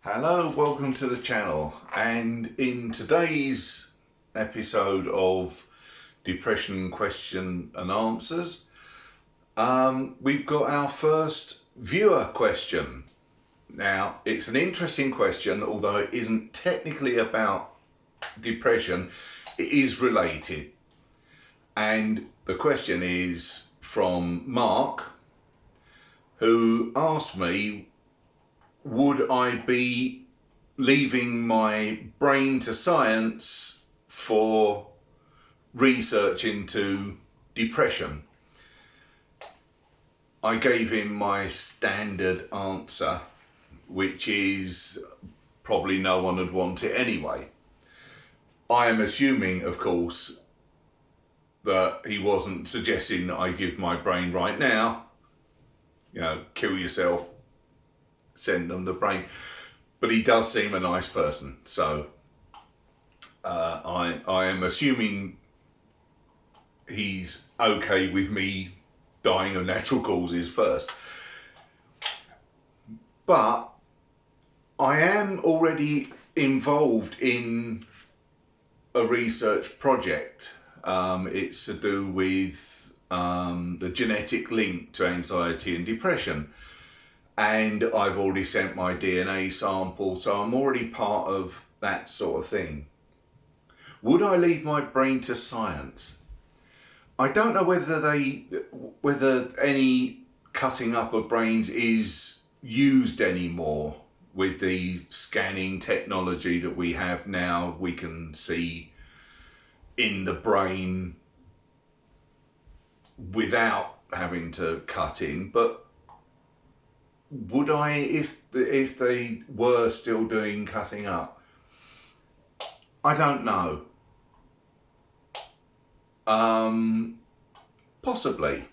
Hello, welcome to the channel, and in today's episode of Depression Question and Answers, we've got our first viewer question. Now, it's an interesting question, although it isn't technically about depression, it is related. And the question is from Mark, who asked me, would I be leaving my brain to science for research into depression? I gave him my standard answer, which is probably no one would want it anyway. I am assuming, of course, that he wasn't suggesting that I give my brain right now, kill yourself, send them the brain. But he does seem a nice person, so I am assuming he's okay with me dying of natural causes first. But I am already involved in a research project. It's to do with the genetic link to anxiety and depression. And I've already sent my DNA sample, so I'm already part of that sort of thing. Would I leave my brain to science? I don't know whether any cutting up of brains is used anymore with the scanning technology that we have now. We can see in the brain without having to cut in, but would I, if they were still doing cutting up? I don't know. Possibly.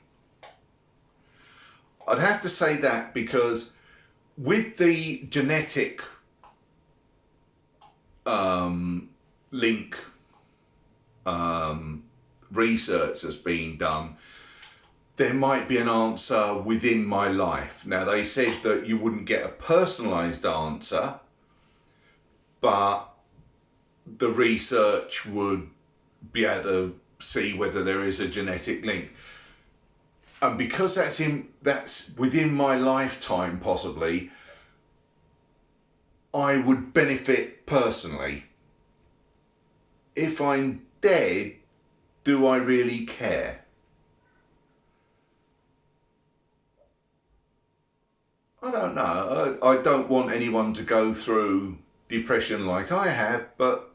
I'd have to say that, because with the genetic link research that's being done, there might be an answer within my life. Now, they said that you wouldn't get a personalised answer, but the research would be able to see whether there is a genetic link. And because that's within my lifetime, possibly, I would benefit personally. If I'm dead, do I really care? I don't know. I don't want anyone to go through depression like I have, but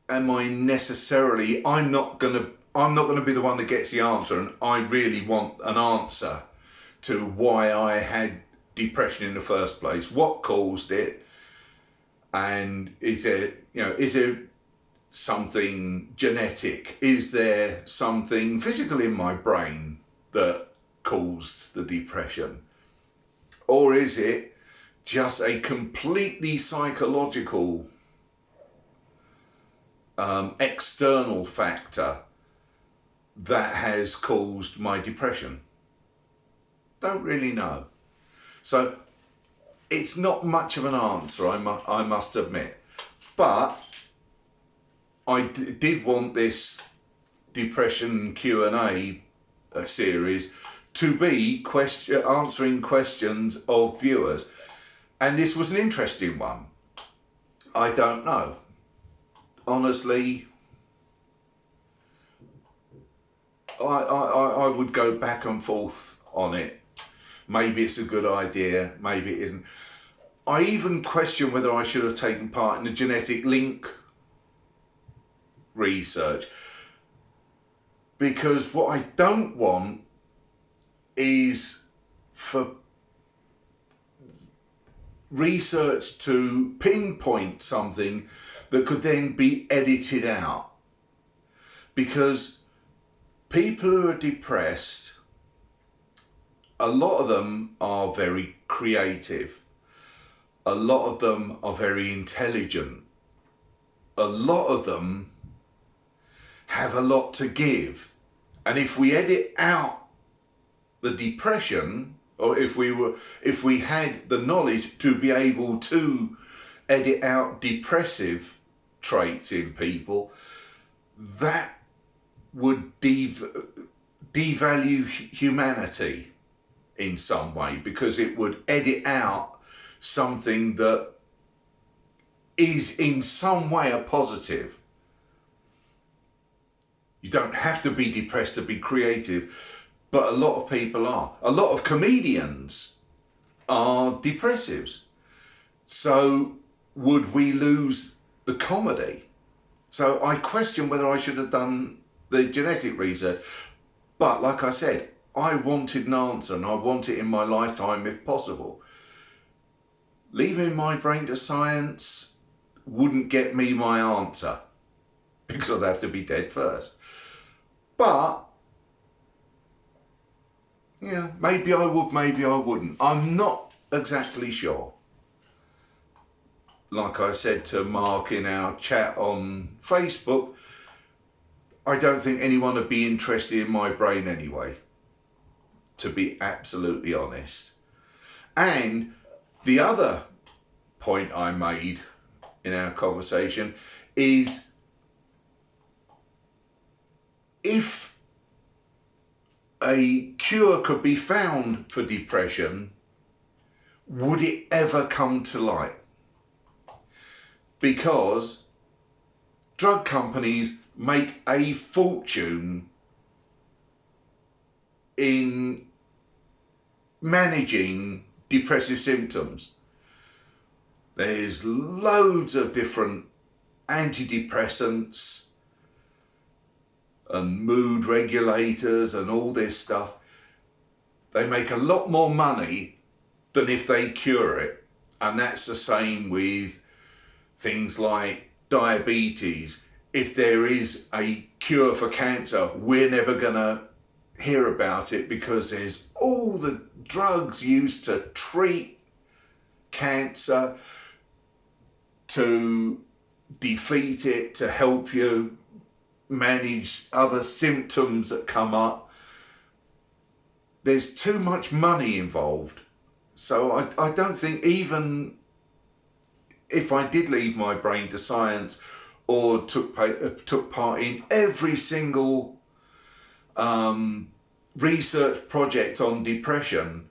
am I necessarily? I'm not gonna be the one that gets the answer, and I really want an answer to why I had depression in the first place. What caused it? And is there something genetic? Is there something physical in my brain that caused the depression? Or is it just a completely psychological external factor that has caused my depression? Don't really know. So it's not much of an answer, I must admit. But I did want this depression Q&A series to be answering questions of viewers, and this was an interesting one. I don't know, honestly. I would go back and forth on it. Maybe it's a good idea, maybe it isn't. I even question whether I should have taken part in the genetic link research, because what I don't want is for research to pinpoint something that could then be edited out. Because people who are depressed, a lot of them are very creative. A lot of them are very intelligent. A lot of them have a lot to give. And if we edit out the depression or if we had the knowledge to be able to edit out depressive traits in people, that would devalue humanity in some way, because it would edit out something that is in some way a positive. You don't have to be depressed to be creative, but a lot of people are. A lot of comedians are depressives. So would we lose the comedy? So I question whether I should have done the genetic research. But like I said, I wanted an answer, and I want it in my lifetime if possible. Leaving my brain to science wouldn't get me my answer, because I'd have to be dead first. But yeah, maybe I would, maybe I wouldn't. I'm not exactly sure. Like I said to Mark in our chat on Facebook, I don't think anyone would be interested in my brain anyway, to be absolutely honest. And the other point I made in our conversation is, if a cure could be found for depression, would it ever come to light? Because drug companies make a fortune in managing depressive symptoms. There's loads of different antidepressants and mood regulators and all this stuff. They make a lot more money than if they cure it. And that's the same with things like diabetes. If there is a cure for cancer, we're never going to hear about it, because there's all the drugs used to treat cancer, to defeat it, to help you manage other symptoms that come up. There's too much money involved. So I don't think, even if I did leave my brain to science, or took part in every single research project on depression,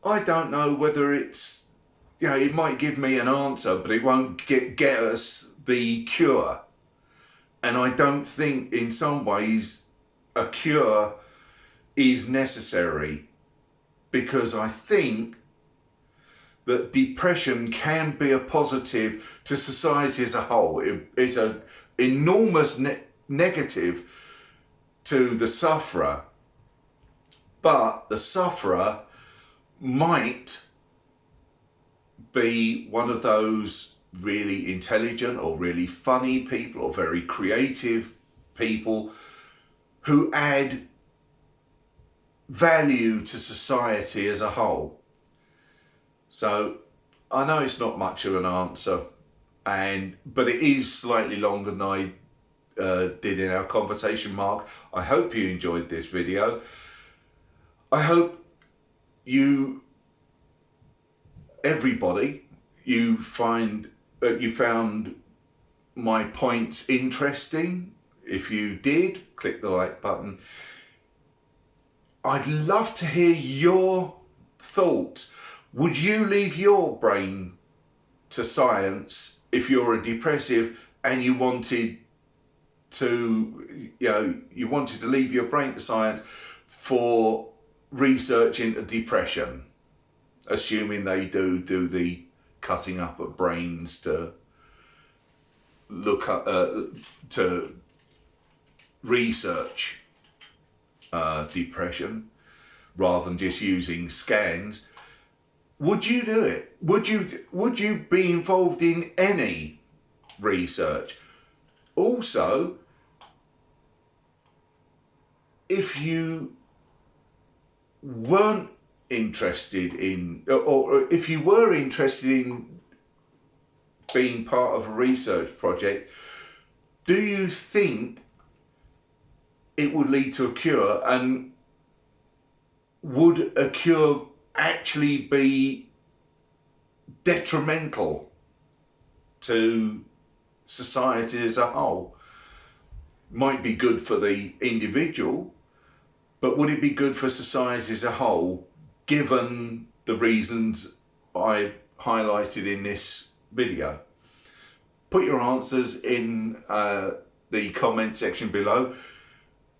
I don't know whether it's, it might give me an answer, but it won't get us the cure. And I don't think, in some ways, a cure is necessary, because I think that depression can be a positive to society as a whole. It's an enormous negative to the sufferer, but the sufferer might be one of those really intelligent or really funny people, or very creative people, who add value to society as a whole. So I know it's not much of an answer, but it is slightly longer than I did in our conversation, Mark. I hope you enjoyed this video. I hope everybody, you found my points interesting. If you did, click the like button. I'd love to hear your thoughts. Would you leave your brain to science if you're a depressive and you wanted to leave your brain to science for research into depression, assuming they do the cutting up of brains to look up to research depression rather than just using scans? Would you do it? Would you be involved in any research? Also, if you weren't interested in, or if you were interested in being part of a research project, do you think it would lead to a cure? And would a cure actually be detrimental to society as a whole. Might be good for the individual, but would it be good for society as a whole, given the reasons I highlighted in this video? Put your answers in the comment section below,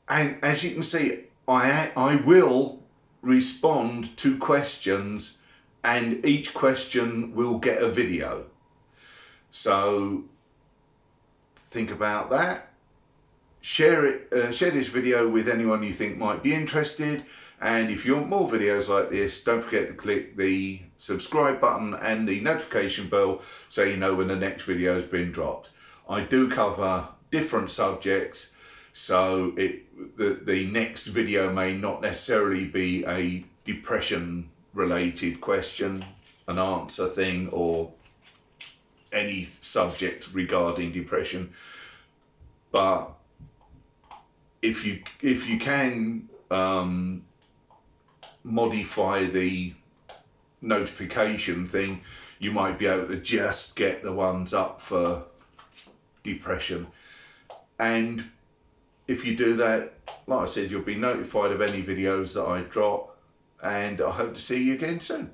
and as you can see, I will respond to questions, and each question will get a video. So think about that. Share it. Share this video with anyone you think might be interested, and if you want more videos like this, don't forget to click the subscribe button and the notification bell so you know when the next video has been dropped. I do cover different subjects, so the next video may not necessarily be a depression related question and answer thing, or any subject regarding depression, but if you can modify the notification thing, you might be able to just get the ones up for depression. And if you do that, like I said, you'll be notified of any videos that I drop, and I hope to see you again soon.